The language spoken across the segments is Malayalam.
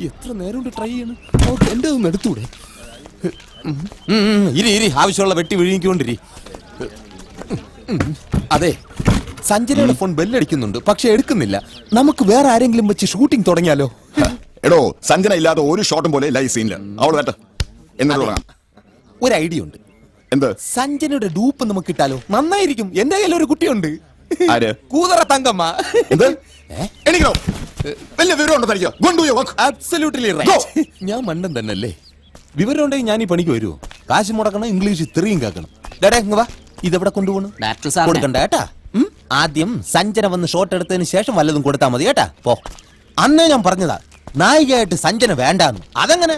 എത്ര നേരം കൊണ്ട് ട്രൈ ചെയ്യണം. എന്റെ ഒന്ന് എടുത്തൂടെ? ഇരി ആവശ്യമുള്ള വെട്ടി വിഴുങ്ങിക്കൊണ്ടിരി. അതെ, സഞ്ജനയുടെ ഫോൺ ബെല്ലടിക്കുന്നുണ്ട്, പക്ഷെ എടുക്കുന്നില്ല. നമുക്ക് വേറെ ആരെങ്കിലും വെച്ച് ഷൂട്ടിംഗ് തുടങ്ങിയാലോ? എടോ, സഞ്ജന ഇല്ലാതെ ഒരു ഷോട്ടും പോലെ ഇല്ല ഈ സീനില്. അവള് വേണ്ട എന്നിട്ട് തുടങ്ങാം. ഒരു ഐഡിയ ഉണ്ട്. എന്ത്? സഞ്ജനയുടെ ഡൂപ്പ് നമുക്ക് ഇട്ടാലോ? നന്നായിരിക്കും. എന്റെ കയ്യിൽ ഒരു കുട്ടിയുണ്ട്. ആര്? കൂതറ തങ്കമ്മ. എന്ത്? എനിക്കോ വലിയ വിവരം ഉണ്ടോ തനിക്ക്? Absolutely right. ഞാൻ മണ്ടൻ തന്നെയല്ലേ? വിവരം ഉണ്ടെങ്കിൽ ഞാൻ ഈ പണിക്ക് വരുമോ? കാശ് മുടക്കണം, ഇംഗ്ലീഷ് ഇത്രയും കേൾക്കണം. വാ, ഇതെവിടെ കൊണ്ടുപോകണം? കൊടുക്കണ്ട കേട്ടാ. ആദ്യം സഞ്ജന വന്ന് ഷോട്ട് എടുത്തതിന് ശേഷം വല്ലതും കൊടുത്താൽ മതി കേട്ടാ. പോ. അന്നേ ഞാൻ പറഞ്ഞതാ നായികയായിട്ട് സഞ്ജന വേണ്ടാന്ന്. അതെങ്ങനെ?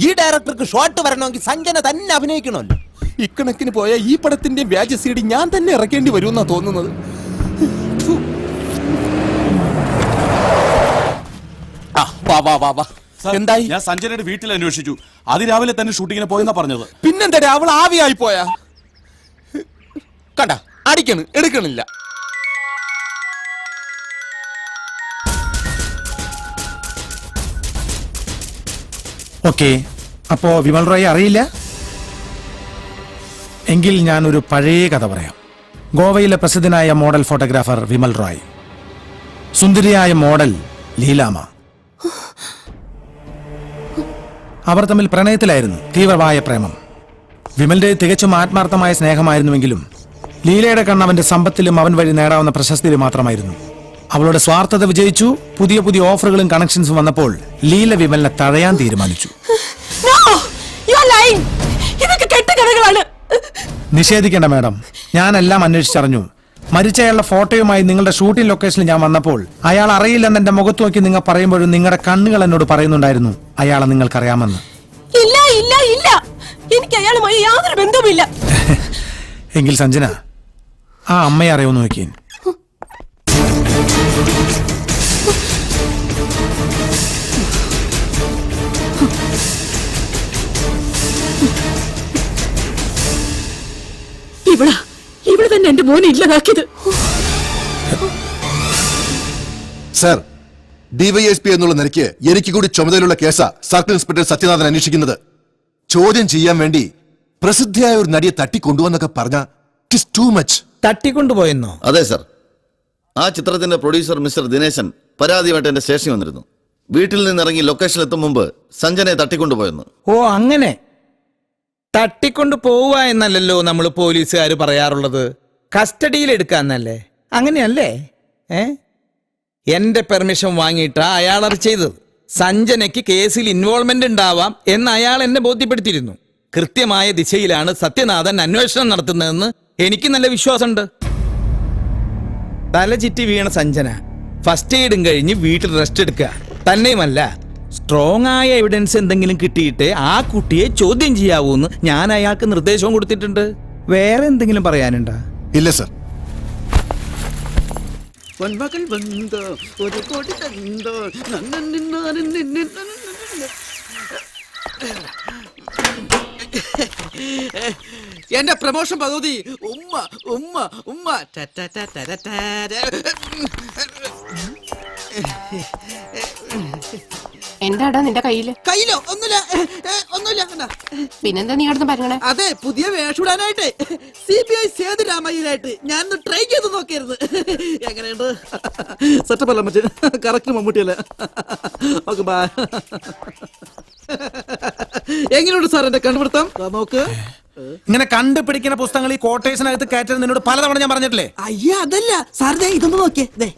ഈ ഡയറക്ടർക്ക് ഷോട്ട് വരണമെങ്കിൽ സഞ്ജന തന്നെ അഭിനയിക്കണമല്ലോ. ഇക്കണക്കിന് പോയ ഈ പടത്തിന്റെ വ്യാജ സീഡി ഞാൻ തന്നെ ഇറക്കേണ്ടി വരുമെന്നാ തോന്നുന്നത്. എന്തായി? ഞാൻ സഞ്ജനയുടെ വീട്ടിൽ അന്വേഷിച്ചു. അതിരാവിലെ തന്നെ ഷൂട്ടിങ്ങിന് പോയെന്നാ പറഞ്ഞത്. പിന്നെന്താ അവൾ ആവിയായി പോയാ? കണ്ട അടിക്കണ്, എടുക്കണില്ല. ഓക്കെ, അപ്പോ വിമൽ റോയെ അറിയില്ല എങ്കിൽ ഞാനൊരു പഴയ കഥ പറയാം. ഗോവയിലെ പ്രസിദ്ധനായ മോഡൽ ഫോട്ടോഗ്രാഫർ വിമൽ റോയ്, സുന്ദരിയായ മോഡൽ ലീലാമ. അവർ തമ്മിൽ പ്രണയത്തിലായിരുന്നു. തീവ്രമായ പ്രേമം. വിമലിന്റെ തികച്ചും ആത്മാർത്ഥമായ സ്നേഹമായിരുന്നുവെങ്കിലും ലീലയുടെ കണ്ണവന്റെ സമ്പത്തിലും അവൻ വഴി നേടാവുന്ന പ്രശസ്തിയിലും മാത്രമായിരുന്നു. അവളുടെ സ്വാർത്ഥത വിജയിച്ചു. പുതിയ പുതിയ ഓഫറുകളും കണക്ഷൻസും വന്നപ്പോൾ ലീല വിമലിനെ തഴയാൻ തീരുമാനിച്ചു. നിഷേധിക്കേണ്ട മാഡം, ഞാനെല്ലാം അന്വേഷിച്ചറിഞ്ഞു. മരിച്ചയാളുടെ ഫോട്ടോയുമായി നിങ്ങളുടെ ഷൂട്ടിംഗ് ലൊക്കേഷനിൽ ഞാൻ വന്നപ്പോൾ അയാൾ അറിയില്ലെന്ന് എന്റെ മുഖത്ത് നോക്കി നിങ്ങൾ പറയുമ്പോഴും നിങ്ങളുടെ കണ്ണുകൾ എന്നോട് പറയുന്നുണ്ടായിരുന്നു അയാളെ നിങ്ങൾക്കറിയാമെന്ന്. ഇല്ല ഇല്ല ഇല്ല, എനിക്ക് അയാളുമായി യാതൊരു ബന്ധവുമില്ല. എങ്കിൽ സഞ്ജന, ആ അമ്മയെ അറിയുമെന്ന് നോക്കിയേ. ഇവിടെ തന്നെ എന്റെ മോനെ ഇല്ലാതാക്കിയത്. സർ, ഡിവൈഎസ്പി എന്നുള്ള നിലയ്ക്ക് എനിക്ക് കൂടി ചുമതലയുള്ള കേസാ സർക്കിൾ ഇൻസ്പെക്ടർ സത്യനാഥൻ അന്വേഷിക്കുന്നത്. ചോദ്യം ചെയ്യാൻ വേണ്ടി പ്രസിദ്ധിയായ ഒരു നടിയെ തട്ടിക്കൊണ്ടുവന്നൊക്കെ പറഞ്ഞ ടു മച്ച്. തട്ടിക്കൊണ്ടുപോയെന്നോ? അതെ സർ. ആ ചിത്രത്തിന്റെ പ്രൊഡ്യൂസർ മിസ്റ്റർ ദിനേശൻ പരാതിയുമായിട്ട് എന്റെ സ്റ്റേഷനിൽ വന്നിരുന്നു. വീട്ടിൽ നിന്നിറങ്ങി ലൊക്കേഷനിൽ എത്തും മുമ്പ് സഞ്ജനയെ തട്ടിക്കൊണ്ടുപോയെന്ന്. ഓ, അങ്ങനെ തട്ടിക്കൊണ്ടു പോവുക എന്നല്ലല്ലോ നമ്മൾ പോലീസുകാർ പറയാറുള്ളത്. കസ്റ്റഡിയിൽ എടുക്കാന്നല്ലേ? അങ്ങനെയല്ലേ? എന്റെ പെർമിഷൻ വാങ്ങിയിട്ടാ അയാൾ അത് ചെയ്തത്. സഞ്ജനയ്ക്ക് കേസിൽ ഇൻവോൾവ്മെന്റ് ഉണ്ടാവാം എന്ന് അയാൾ എന്നെ ബോധ്യപ്പെടുത്തിയിരുന്നു. കൃത്യമായ ദിശയിലാണ് സത്യനാഥൻ അന്വേഷണം നടത്തുന്നതെന്ന് എനിക്ക് നല്ല വിശ്വാസമുണ്ട്. തലചിറ്റി വീണ സഞ്ജന ഫസ്റ്റ് എയ്ഡും കഴിഞ്ഞ് വീട്ടിൽ റെസ്റ്റ് എടുക്കുക. തന്നെയുമല്ല, സ്ട്രോങ് ആയ എവിഡൻസ് എന്തെങ്കിലും കിട്ടിയിട്ട് ആ കുട്ടിയെ ചോദ്യം ചെയ്യാവൂന്ന് ഞാൻ അയാൾക്ക് നിർദ്ദേശവും കൊടുത്തിട്ടുണ്ട്. വേറെ എന്തെങ്കിലും പറയാനുണ്ടോ? ഇല്ല സർ. എന്റെ പ്രമോഷൻ പദ്ധതി ഉമ്മ ഉമ്മ ഉമ്മ. എന്താടാ നിന്റെ കയ്യില്? കയ്യിലോ? ഒന്നുമില്ല ഒന്നുമില്ല. പിന്നെന്താ നീ അടുത്ത് പറഞ്ഞേ? അതെ, പുതിയ വേഷമിടാനായിട്ട് CBI സേതുരാമയ്യനായിട്ട് ഞാൻ ട്രൈ ചെയ്ത് നോക്കിയിരുന്നു. എങ്ങനെയുണ്ട്? സെറ്റപ്പ് അല്ല മറ്റേ കറക്റ്റ് മമ്മൂട്ടിയല്ലേ? Okay, bye. എങ്ങനെയുണ്ട് സാർ എന്റെ കണ്ടുപിടുത്തം? നോക്ക്. ഇങ്ങനെ കണ്ടുപിടിക്കുന്ന പുസ്തകങ്ങൾ ഈ കോട്ടേഴ്സിനകത്ത് കയറ്റരുത് നിന്നോട് പലതവണ ഞാൻ പറഞ്ഞിട്ടില്ലേ? അയ്യ, അതല്ല സാർ, ഇതൊന്ന് നോക്കിയേ.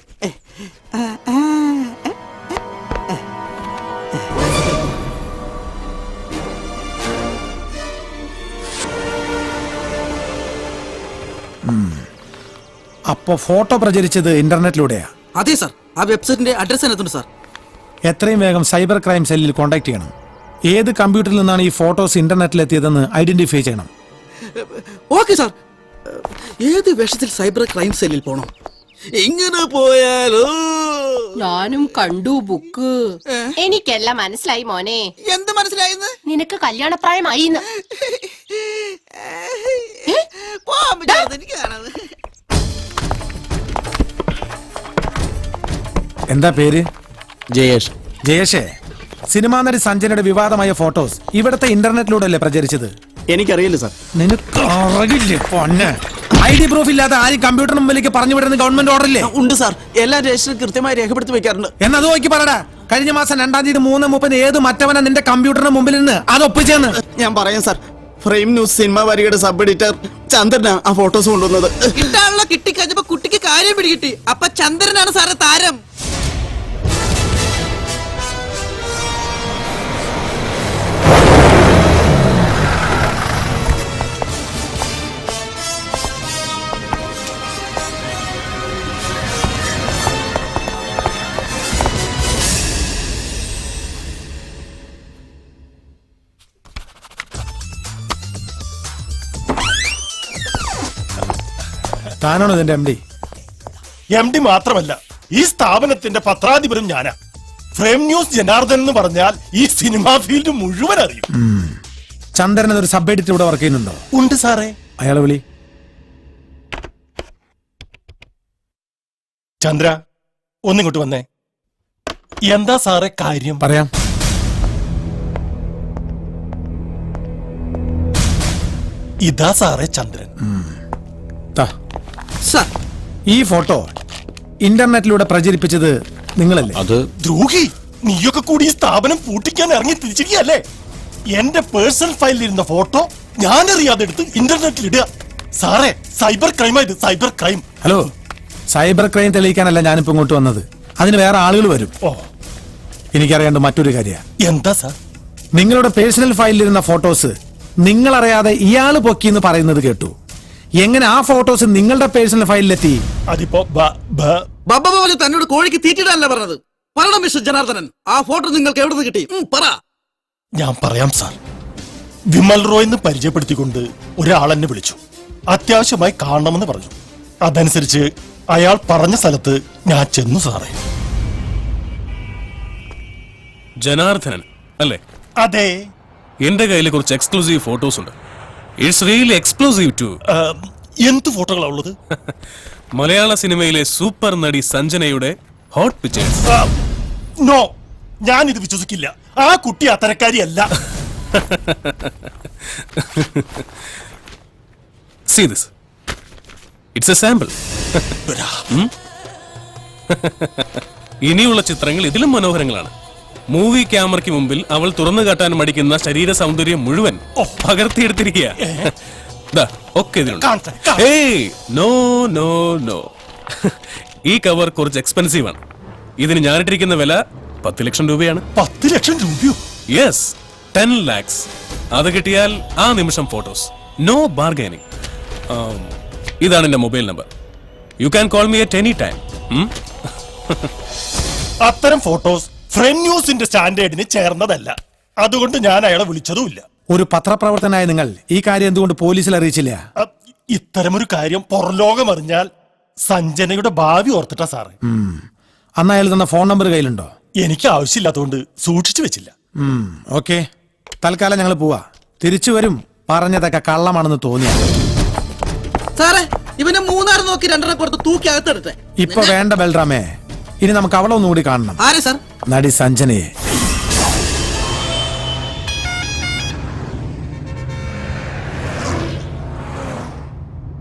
അപ്പോ ഫോട്ടോ പ്രചരിച്ചത് ഇന്റർനെറ്റിലൂടെയാ? അതെ സാർ. ആ വെബ്സൈറ്റിന്റെ അഡ്രസ് എത്തുന്നുണ്ട് സാർ. എത്രയും വേഗം സൈബർ ക്രൈം സെല്ലിൽ കോൺടാക്ട് ചെയ്യണം. ഏത് കമ്പ്യൂട്ടറിൽ നിന്നാണ് ഈ ഫോട്ടോസ് ഇന്റർനെറ്റിൽ എത്തിയതെന്ന് ഐഡന്റിഫൈ ചെയ്യണം. Okay sir. ഏത് വേഷത്തിൽ സൈബർ ക്രൈം സെല്ലിൽ പോണം? ഇങ്ങനെ പോയാലോ? ഞാനും കണ്ടു ബുക്ക്. എനിക്കെല്ലാം മനസ്സിലായി മോനെ. എന്ത് മനസ്സിലായിന്ന്? നിനക്ക് കല്യാണപ്രായമായി. എന്താ പേര്? ജയേഷ്. ജയേഷേ, സിനിമാ നടി സഞ്ജനയുടെ വിവാദമായ ഫോട്ടോസ് ഇവിടുത്തെ ഇന്റർനെറ്റിലൂടെ അല്ലേ പ്രചരിച്ചത്? എനിക്കറിയില്ല സാർ. നിനക്ക് അറിയില്ലേ പൊന്നെ? ID പ്രൂഫ് ഇല്ലാതെ ആരും കമ്പ്യൂട്ടർ മുമ്പിലേക്ക് പറഞ്ഞു വിടുന്ന ഗവൺമെന്റ് ഓർഡർ ഇല്ലേ? ഉണ്ട് സാർ, എല്ലാ രജിസ്റ്ററും കൃത്യമായി രേഖപ്പെടുത്തി വെക്കാറുണ്ട്. എന്നത് നോക്കി പറടാ. കഴിഞ്ഞ മാസം 2-ാം തീയതി 3:30 ഏത് മറ്റവനാ നിന്റെ കമ്പ്യൂട്ടറിന് മുമ്പിൽ നിന്ന് അത് ഒപ്പിച്ചെന്ന്? ഞാൻ പറയാം സാർ. ഫ്രെയിം ന്യൂസ് സിനിമ വാരികയുടെ സബ് എഡിറ്റർ ചന്ദ്രനാ ആ ഫോട്ടോസ് കൊണ്ടുവന്നത്. കിട്ടാനുള്ള കിട്ടിക്കഴിഞ്ഞപ്പോ കുട്ടിക്ക് കാര്യം പിടികിട്ടി. അപ്പൊ ചന്ദ്രനാണ് സാറ് താരം. താനാണോ ഇതിന്റെ MD? MD മാത്രമല്ല, ഈ സ്ഥാപനത്തിന്റെ പത്രാധിപരും ഞാനാ. ഫ്രെയിം ന്യൂസ് ജനാർദ്ദൻ എന്ന് പറഞ്ഞാൽ ഈ സിനിമാ ഫീൽഡ് മുഴുവൻ അറിയും. ചന്ദ്രൻ ഒരു സബ് എഡിറ്റർ ഇവിടെ വർക്ക് ചെയ്യുന്നുണ്ടോ? ഉണ്ട് സാറേ. അയാളെ വിളി. ചന്ദ്ര, ഒന്നിങ്ങോട്ട് വന്നേ. എന്താ സാറേ കാര്യം? പറയാം. ഇതാ സാറേ ചന്ദ്രൻ. താ. സാർ, ഈ ഫോട്ടോ ഇന്റർനെറ്റിലൂടെ പ്രചരിപ്പിച്ചത് നിങ്ങളല്ലേ? അത് ദ്രോഹി, നീയൊക്കെ കൂടി ഈ സ്ഥാപനം പൂട്ടിക്കാൻ ഇറങ്ങി തിരിച്ചിരിക്കല്ലേ? എന്റെ പേഴ്സണൽ ഫയലിൽ ഇരുന്ന ഫോട്ടോ ഞാൻ അറിയാതെ എടുത്ത് ഇന്റർനെറ്റിൽ ഇടുക. സാറേ, സൈബർ ക്രൈമാ ഇത്, cyber crime. Hello, cyber crime തെളിയിക്കാനല്ല ഞാനിപ്പോ ഇങ്ങോട്ട് വന്നത്. അതിന് വേറെ ആളുകൾ വരും. ഓ, എനിക്കറിയേണ്ട മറ്റൊരു കാര്യമാണ്. എന്താ സാർ? നിങ്ങളുടെ പേഴ്സണൽ ഫയലിലിരുന്ന ഫോട്ടോസ് നിങ്ങളറിയാതെ ഇയാള് പൊക്കിന്ന് പറയുന്നത് കേട്ടു. എങ്ങനെ ആ ഫോട്ടോസ് നിങ്ങളുടെ പേഴ്സണൽ ഫയലിലെത്തി? അതിപ്പോ ബബ്ബ പോലെ തന്നോട് കോഴിക്ക് തീറ്റിടാനല്ല പറഞ്ഞത്. പറയണം മിസ്റ്റർ ജനാർദ്ദനൻ, ആ ഫോട്ടോ നിങ്ങൾക്ക് എവിടെ നിന്ന് കിട്ടി? പറ. ഞാൻ പറയാം സാർ. വിമൽ റോയ് എന്ന് പരിചയപ്പെടുത്തിക്കൊണ്ട് ഒരാൾ എന്നെ വിളിച്ചു. അത്യാവശ്യമായി കാണണമെന്ന് പറഞ്ഞു. അതനുസരിച്ച് അയാൾ പറഞ്ഞ സ്ഥലത്ത് ഞാൻ ചെന്നു സാറേ. ജനാർദ്ദനൻ അല്ലേ? അതെ. എന്റെ കയ്യിൽ കുറച്ച് എക്സ്ക്ലൂസീവ് ഫോട്ടോസ് ഉണ്ട്. It's really explosive too. എന്ത് ഫോട്ടോകളാ ഉള്ളത്? മലയാള സിനിമയിലെ സൂപ്പർ നടി സഞ്ജനയുടെ ഹോട്ട് പിക്ചേഴ്സ്. നോ, ഞാൻ ഇത് വിശ്വസിക്കില്ല. ആ കുട്ടി അത്തരക്കാരിയല്ല. See this. It's a sample. ഇനിയുള്ള ചിത്രങ്ങൾ ഇതിലും മനോഹരങ്ങളാണ്. മൂവി ക്യാമറയ്ക്ക് മുമ്പിൽ അവൾ തുറന്നു കാട്ടാൻ മടിക്കുന്ന ശരീര സൗന്ദര്യം മുഴുവൻ പകർത്തിയെടുത്തിരിക്കുക. ഒക്കെ ഇതിലുണ്ട്. ഏയ് നോ നോ നോ, ഈ കവർ കുറച്ച് എക്സ്പെൻസീവ് ആണ്. ഇതിന് ഞാനിട്ടിരിക്കുന്ന വില 10 ലക്ഷം രൂപയാണ്. 10 ലക്ഷം രൂപയോ? Yes, 10 lakhs. അത് കിട്ടിയാൽ ആ നിമിഷം ഫോട്ടോസ്, നോ ബാർഗൈനിങ്. ഇതാണ് എന്റെ mobile number. You can call me at any time. അത്തരം ഫോട്ടോസ് ഫ്രെയിം ന്യൂസിന്റെ സ്റ്റാൻഡേർഡിന് ചേർന്നതല്ല. അതുകൊണ്ട് ഞാൻ അയാളെ വിളിച്ചതുമില്ല. ഒരു പത്രപ്രവർത്തനായ നിങ്ങൾ ഈ കാര്യം എന്തുകൊണ്ട് പോലീസിൽ അറിയിച്ചില്ല? ഇത്തരമൊരു കാര്യം പുറംലോകം അറിഞ്ഞാൽ സഞ്ജനയുടെ ഭാവി ഓർത്തിട്ടാ സാറേ. അന്ന് അയാൾ തന്ന ഫോൺ നമ്പർ കയ്യിലുണ്ടോ? എനിക്ക് ആവശ്യമില്ലാത്തതുകൊണ്ട് സൂക്ഷിച്ചു വെച്ചില്ല. ഓക്കെ, തൽക്കാലം ഞങ്ങൾ പോവാ. തിരിച്ചു വരും. പറഞ്ഞതൊക്കെ കള്ളമാണെന്ന് തോന്നിയ സാറേ, ഇവനെ 3 നോക്കി 2 കൊടുത്ത് തൂക്കി അകത്തെടുത്തേ. ഇപ്പൊ വേണ്ട ബൽറാമേ, ഇനി നമുക്ക് അവളെ ഒന്നുകൂടി കാണണം. ആരെ സാർ? നടി സഞ്ജനയെ.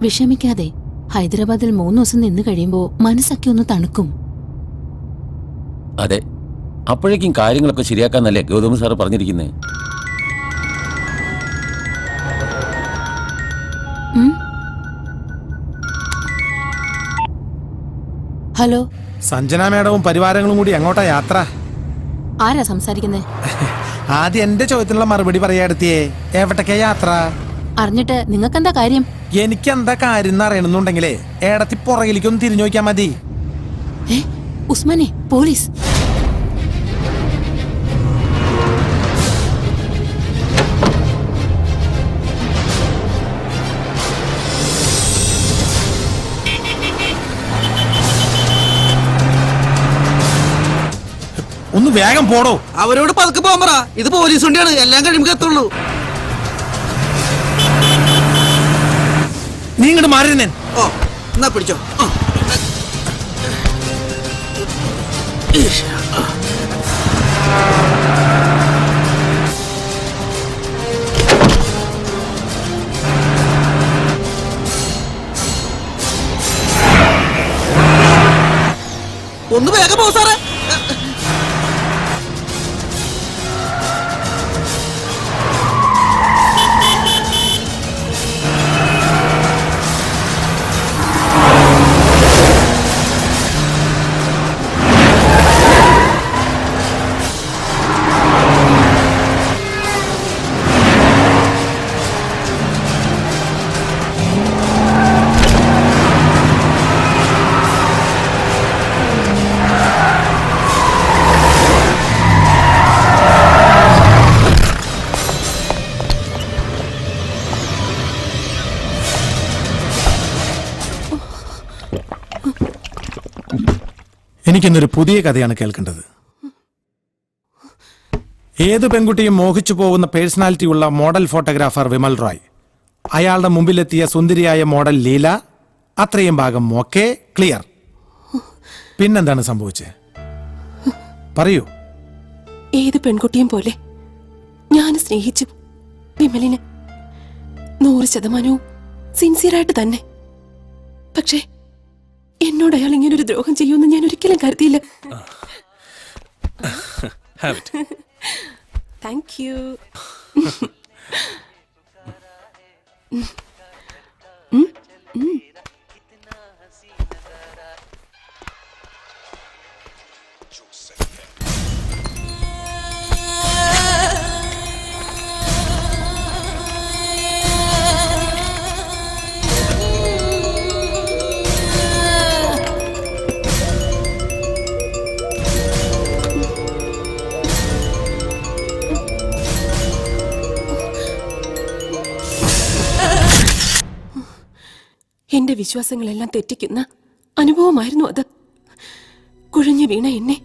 വിഷമിക്കാതെ. ഹൈദരാബാദിൽ 3 ദിവസം നിന്ന് കഴിയുമ്പോ മനസ്സൊക്കെ ഒന്ന് തണുക്കും. അതെ, അപ്പോഴേക്കും കാര്യങ്ങളൊക്കെ ശരിയാക്കാന്നല്ലേ ഗൗതം സാറ് പറഞ്ഞിരിക്കുന്നേ. ഹലോ, സഞ്ജന മേഡവും പരിവാരങ്ങളും കൂടി എങ്ങോട്ടാ യാത്ര? ആരാ സംസാരിക്കുന്നേ? ആദ്യം എന്റെ ചോദ്യത്തിനുള്ള മറുപടി പറയാടുത്തിയേ. എവിടേക്കാ യാത്ര? അറിഞ്ഞിട്ട് നിങ്ങൾക്കെന്താ കാര്യം? എനിക്കെന്താ കാര്യം എന്ന് അറിയണമെന്നുണ്ടെങ്കിലേ ഏടത്തി പുറകിലേക്കൊന്ന് തിരിഞ്ഞു നോക്കിയാ മതി. ഉസ്മാനെ, പോലീസ്. ഒന്ന് വേഗം പോടോ. അവരോട് പതുക്കെ പോകാൻ പറ. ഇത് പോലീസ് വണ്ടിയാണ്, എല്ലാം കഴിയുമ്പോൾ എത്തുള്ളൂ. നീ ഇങ്ങോട്ട് മാറിയിരുന്നേ. ഓ, എന്നാ പിടിച്ചോ. ആ. ഒന്ന് വേഗം പോ സാറേ. എനിക്കിന്നൊരു പുതിയ കഥയാണ് കേൾക്കേണ്ടത്. ഏതു പെൺകുട്ടിയും മോഹിച്ചു പോകുന്ന പേഴ്സണാലിറ്റി ഉള്ള മോഡൽ ഫോട്ടോഗ്രാഫർ വിമൽ റോയ്, അയാളുടെ മുമ്പിലെത്തിയ സുന്ദരിയായ മോഡൽ ലീല, അത്രയും ഭാഗം ഓക്കെ, ക്ലിയർ. പിന്നെന്താണ് സംഭവിച്ചത്? പറയൂ. ഏത് പെൺകുട്ടിയും പോലെ ഞാൻ സ്നേഹിച്ചു വിമലിനെ, 100% സിൻസിയറായിട്ട് തന്നെ. പക്ഷേ എന്നോട് അയാൾ ഇങ്ങനൊരു ദ്രോഹം ചെയ്യുമെന്ന് ഞാൻ ഒരിക്കലും കരുതിയില്ല. Thank you. എന്റെ വിശ്വാസങ്ങളെല്ലാം തെറ്റിക്കുന്ന അനുഭവമായിരുന്നു അത്. കുഴഞ്ഞു വീണ എന്നെ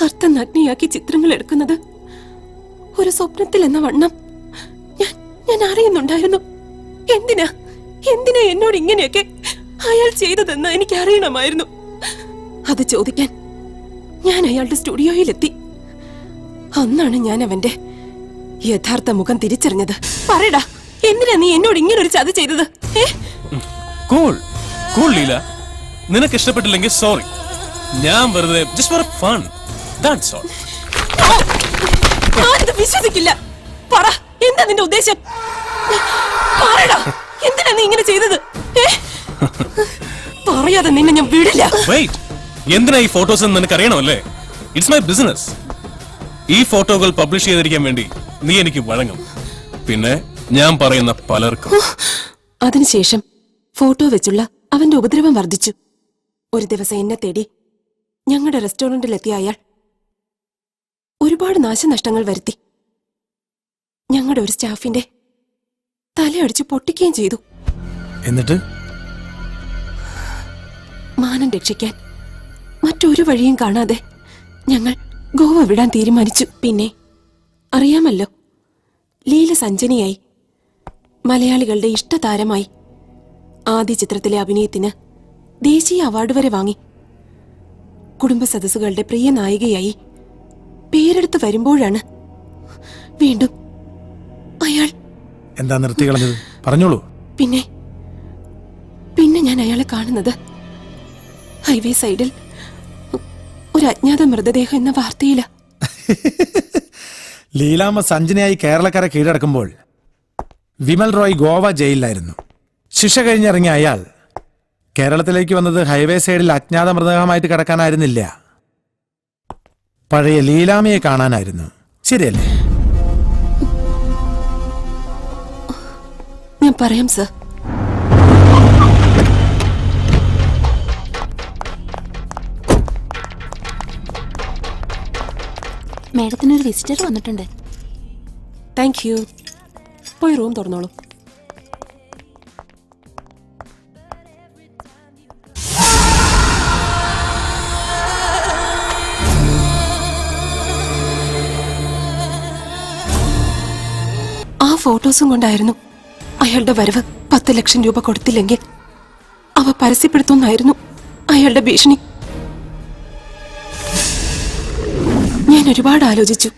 അർത്ഥനഗ്നിയാക്കി ചിത്രങ്ങൾ എടുക്കുന്നത് ഒരു സ്വപ്നത്തിൽ എന്ന വണ്ണം ഞാൻ അറിയുന്നുണ്ടായിരുന്നു. എന്തിനാ എന്നോട് ഇങ്ങനെയൊക്കെ അയാൾ ചെയ്തതെന്ന് എനിക്ക് അറിയണമായിരുന്നു. അത് ചോദിക്കാൻ ഞാൻ അയാളുടെ സ്റ്റുഡിയോയിലെത്തി. അന്നാണ് ഞാൻ അവന്റെ യഥാർത്ഥ മുഖം തിരിച്ചറിഞ്ഞത്. പറയടാ, എന്തിനാ നീ എന്നോട് ഇങ്ങനൊരു ചതി ചെയ്തത്? കൂൾ കൂൾ ലീല, നിനക്ക് ഇഷ്ടപ്പെട്ടില്ലെങ്കിൽ സോറി. ഞാൻ വെറുതെ just for fun, that's all. ഞാനിത് വിശ്വസിക്കില്ല. പറ, എന്താ നിന്റെ ഉദ്ദേശം? പറയടാ, എന്തിനാ നീ ഇങ്ങനെ ചെയ്തത്? പറയാതെ നിന്നെ ഞാൻ വിടില്ല. വെയിറ്റ്, എന്തിനാ ഈ ഫോട്ടോസ് എന്ന് നിനക്ക് അറിയണമല്ലേ? It's my business. ഈ ഫോട്ടോകൾ പബ്ലിഷ് ചെയ്തിരിക്കാൻ വേണ്ടി നീ എനിക്ക് വഴങ്ങും, പിന്നെ ഞാൻ പറയുന്ന പലർക്കും. അതിനുശേഷം ഫോട്ടോ വെച്ചുള്ള അവന്റെ ഉപദ്രവം വർദ്ധിച്ചു. ഒരു ദിവസം എന്നെ തേടി ഞങ്ങളുടെ റെസ്റ്റോറന്റിലെത്തിയ അയാൾ ഒരുപാട് നാശനഷ്ടങ്ങൾ വരുത്തി. ഞങ്ങളുടെ ഒരു സ്റ്റാഫിന്റെ തലയടിച്ച് പൊട്ടിക്കുകയും ചെയ്തു. എന്നിട്ട് മാനം രക്ഷിക്കാൻ മറ്റൊരു വഴിയും കാണാതെ ഞങ്ങൾ ഗോവ വിടാൻ തീരുമാനിച്ചു. പിന്നെ അറിയാമല്ലോ, ലീല സഞ്ജനിയായി, മലയാളികളുടെ ഇഷ്ടതാരമായി. ആദ്യ ചിത്രത്തിലെ അഭിനയത്തിന് ദേശീയ അവാർഡ് വരെ വാങ്ങി. കുടുംബ സദസ്സുകളുടെ പ്രിയ നായികയായി പേരെടുത്ത് വരുമ്പോഴാണ് വീണ്ടും അയാൾ. എന്താ നിർത്തി കളഞ്ഞത്? പറഞ്ഞോളൂ. പിന്നെ ഞാൻ അയാളെ കാണുന്നത് ഹൈവേ സൈഡിൽ ഒരു അജ്ഞാത മൃതദേഹം എന്ന വാർത്തയില. ലീലാമ്മ സഞ്ജനയായി കേരളക്കര കീഴടക്കുമ്പോൾ വിമൽ റോയ് ഗോവ ജയിലിലായിരുന്നു. ശിക്ഷ കഴിഞ്ഞിറങ്ങിയ അയാൾ കേരളത്തിലേക്ക് വന്നത് ഹൈവേ സൈഡിൽ അജ്ഞാത മൃതദേഹമായിട്ട് കിടക്കാനായിരുന്നില്ല, പഴയ ലീലാമ്മയെ കാണാനായിരുന്നു. ശരിയല്ലേ? ഞാൻ പറയാം സർ. മേഡത്തിനൊരു വിസിറ്റർ വന്നിട്ടുണ്ട്. Thank you. പോയി റൂം തുറന്നോളൂ. ആ ഫോട്ടോസും കൊണ്ടായിരുന്നു അയാളുടെ വരവ്. 10 ലക്ഷം രൂപ കൊടുത്തില്ലെങ്കിൽ അവ പരസ്യപ്പെടുത്തുന്നായിരുന്നു അയാളുടെ ഭീഷണി. ഞാൻ ഒരുപാട് ആലോചിച്ചു.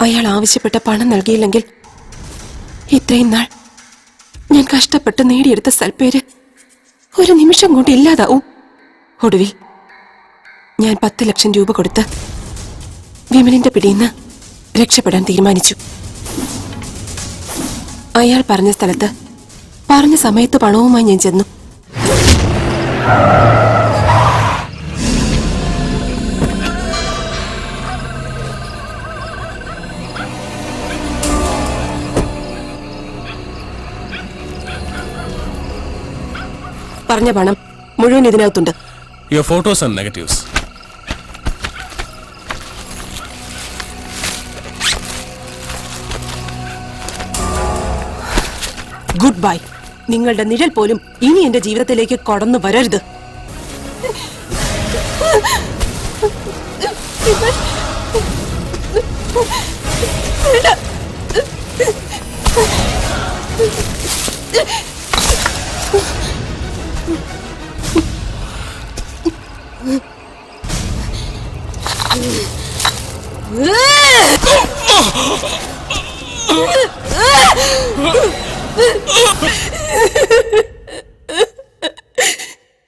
അയാൾ ആവശ്യപ്പെട്ട പണം നൽകിയില്ലെങ്കിൽ ഇത്രയും നാൾ ഞാൻ കഷ്ടപ്പെട്ട് നേടിയെടുത്ത സൽപ്പേര് ഒരു നിമിഷം കൊണ്ട് ഇല്ലാതാവും. ഒടുവിൽ ഞാൻ 10 ലക്ഷം രൂപ കൊടുത്ത് വിമലിന്റെ പിടിയിന്ന് രക്ഷപ്പെടാൻ തീരുമാനിച്ചു. അയാൾ പറഞ്ഞ സ്ഥലത്ത് പറഞ്ഞ സമയത്ത് പണവുമായി ഞാൻ ചെന്നു. പറഞ്ഞ പണം മുഴുവൻ ഇതിനകത്തുണ്ട്. Your photos and negatives. Good bye. നിങ്ങളുടെ നിഴൽ പോലും ഇനി എന്റെ ജീവിതത്തിലേക്ക് കടന്നു വരരുത്.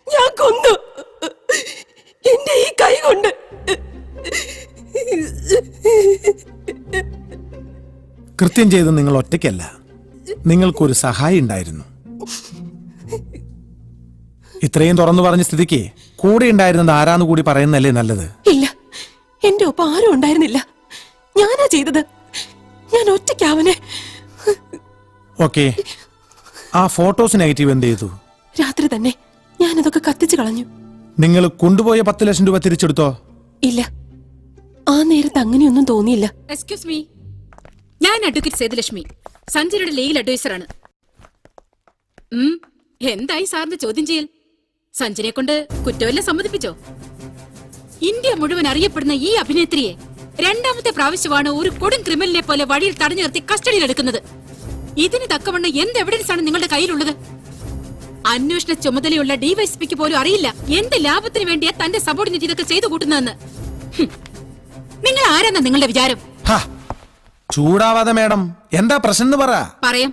ഞാൻ കൊന്നു എന്റെ ഈ കൈ കൊണ്ട്. കൃത്യം ചെയ്ത് നിങ്ങൾ ഒറ്റയ്ക്കല്ല, നിങ്ങൾക്കൊരു സഹായി ഉണ്ടായിരുന്നു. ഇത്രയും തുറന്നു പറഞ്ഞ സ്ഥിതിക്ക് കൂടെ ഉണ്ടായിരുന്നത് ആരാന്ന് കൂടി പറയുന്നല്ലേ നല്ലത്. ഇല്ല, എന്റെ ഒപ്പം ആരും ഉണ്ടായിരുന്നില്ല. ഞാനാ ചെയ്തത്. ഞാൻ ഒറ്റയ്ക്ക് അവനെ. ഓക്കെ, ആ ഫോട്ടോസ് നെഗറ്റീവ് എന്ത് ചെയ്തു? രാത്രി തന്നെ ഞാനതൊക്കെ കത്തിച്ചു കളഞ്ഞു. നിങ്ങൾ കൊണ്ടുപോയ 10 ലക്ഷം രൂപ തിരിച്ചെടുത്തോ? ഇല്ല, ആ നേരത്ത് അങ്ങനെയൊന്നും തോന്നിയില്ല. എക്സ്ക്യൂസ് മീ, ഞാൻ അഡ്വക്കേറ്റ് സേതുലക്ഷ്മി, സഞ്ജനയുടെ ലീഗൽ അഡ്വൈസറാണ്. എന്തായി സാറിന്റെ ചോദ്യം ചെയ്യൽ? സഞ്ജനെ കൊണ്ട് കുറ്റമെല്ലാം സമ്മതിപ്പിച്ചോ? ഇന്ത്യ മുഴുവൻ അറിയപ്പെടുന്ന ഈ അഭിനേത്രിയെ 2ാമത്തെ പ്രാവശ്യമാണ് ഒരു കൊടും ക്രിമിനലിനെ പോലെ വഴിയിൽ തടഞ്ഞു നിർത്തി കസ്റ്റഡിയിൽ എടുക്കുന്നത്. ഇതിന് തക്കവണ്ണം എന്ത് എവിഡൻസ് ആണ് നിങ്ങളുടെ കയ്യിലുള്ളത്? അന്വേഷണ ചുമതലയുള്ള ഡിവൈഎസ്പിക്ക് പോലും അറിയില്ല എന്ത് ലാഭത്തിന് വേണ്ടിയാ തന്റെ സബോർഡിനേറ്റ് ഇതൊക്കെ ചെയ്തു കൂട്ടുന്നതെന്ന്. നിങ്ങൾ ആരാന്നാ നിങ്ങളുടെ വിചാരം? ചൂടാവാതെ മേഡം, എന്താ പ്രശ്നം എന്ന് പറ. പറയാം.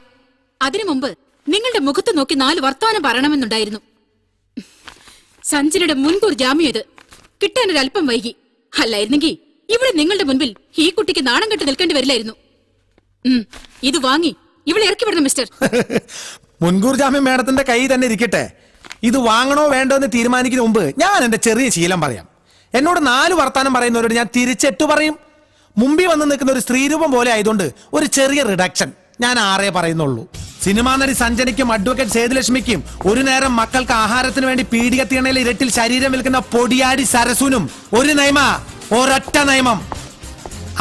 അതിനു മുമ്പ് നിങ്ങളുടെ മുഖത്ത് നോക്കി 4 വർത്തമാനം പറയണമെന്നുണ്ടായിരുന്നു. സഞ്ജനയുടെ മുൻകൂർ ജാമ്യം ഇത് കിട്ടാനൊരല്പം വൈകി. അല്ലായിരുന്നെങ്കിൽ ഇവിടെ നിങ്ങളുടെ മുൻപിൽ ഈ കുട്ടിക്ക് നാണം കെട്ട് നിൽക്കേണ്ടി വരില്ലായിരുന്നു. ഇത് വാങ്ങി ഇവിടെ ഇറക്കി വിടണം മിസ്റ്റർ. മുൻകൂർ ജാമ്യം മേഡത്തിന്റെ കൈ തന്നെ ഇരിക്കട്ടെ. ഇത് വാങ്ങണോ വേണ്ടോ എന്ന് തീരുമാനിക്കുന്ന മുമ്പ് ഞാൻ എന്റെ ചെറിയ ശീലം പറയാം. എന്നോട് 4 വർത്താനം പറയുന്നവരോട് ഞാൻ തിരിച്ചെട്ടു പറയും. മുമ്പിൽ വന്ന് നിൽക്കുന്ന ഒരു സ്ത്രീരൂപം പോലെ ആയതുകൊണ്ട് ഒരു ചെറിയ റിഡക്ഷൻ ഞാൻ 6 പറയുന്നുള്ളൂ. സിനിമാ നടി സഞ്ജനയ്ക്കും അഡ്വക്കേറ്റ് സേതുലക്ഷ്മിക്കും ഒരു നേരം മക്കൾക്ക് ആഹാരത്തിന് വേണ്ടി പീഡികത്തിണയിൽ ഇരട്ടിൽ ശരീരം വിൽക്കുന്ന പൊടിയാടി സരസുനും ഒരു ഒരൊറ്റ നിയമം.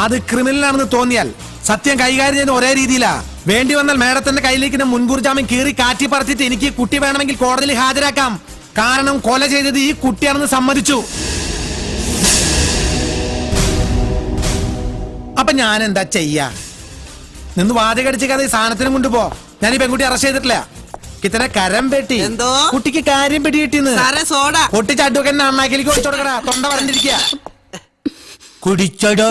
അത് ക്രിമിനലാണെന്ന് തോന്നിയാൽ സത്യം കൈകാര്യം ചെയ്യുന്ന ഒരേ രീതിയിലാ. വേണ്ടി വന്നാൽ മേഡത്തിന്റെ കയ്യിലേക്ക് മുൻകൂർ ജാമ്യം കീറി കാറ്റി പറത്തിട്ട് എനിക്ക് കുട്ടി വേണമെങ്കിൽ കോടതിയിൽ ഹാജരാക്കാം. കാരണം കൊല ചെയ്തത് ഈ കുട്ടിയാണെന്ന് സമ്മതിച്ചു. അപ്പൊ ഞാൻ എന്താ ചെയ്യാ? നിന്ന് വാചകടിച്ച് കഥ സാധനത്തിനും കൊണ്ടുപോ. ഞാൻ ഈ പെൺകുട്ടി അറസ്റ്റ് ചെയ്തിട്ടില്ല. കിത്തനെ കരം പെട്ടി എന്തോ കുട്ടിക്ക് കാര്യം പെട്ടി കിട്ടിയെന്ന് സോഡ പൊട്ടിച്ചടുക്കെ അണ്ണാക്കിലേക്ക് ഒഴിച്ചോടക്കടാ. തൊണ്ട വരണ്ടിരിക്കുക കുടിച്ചടോ.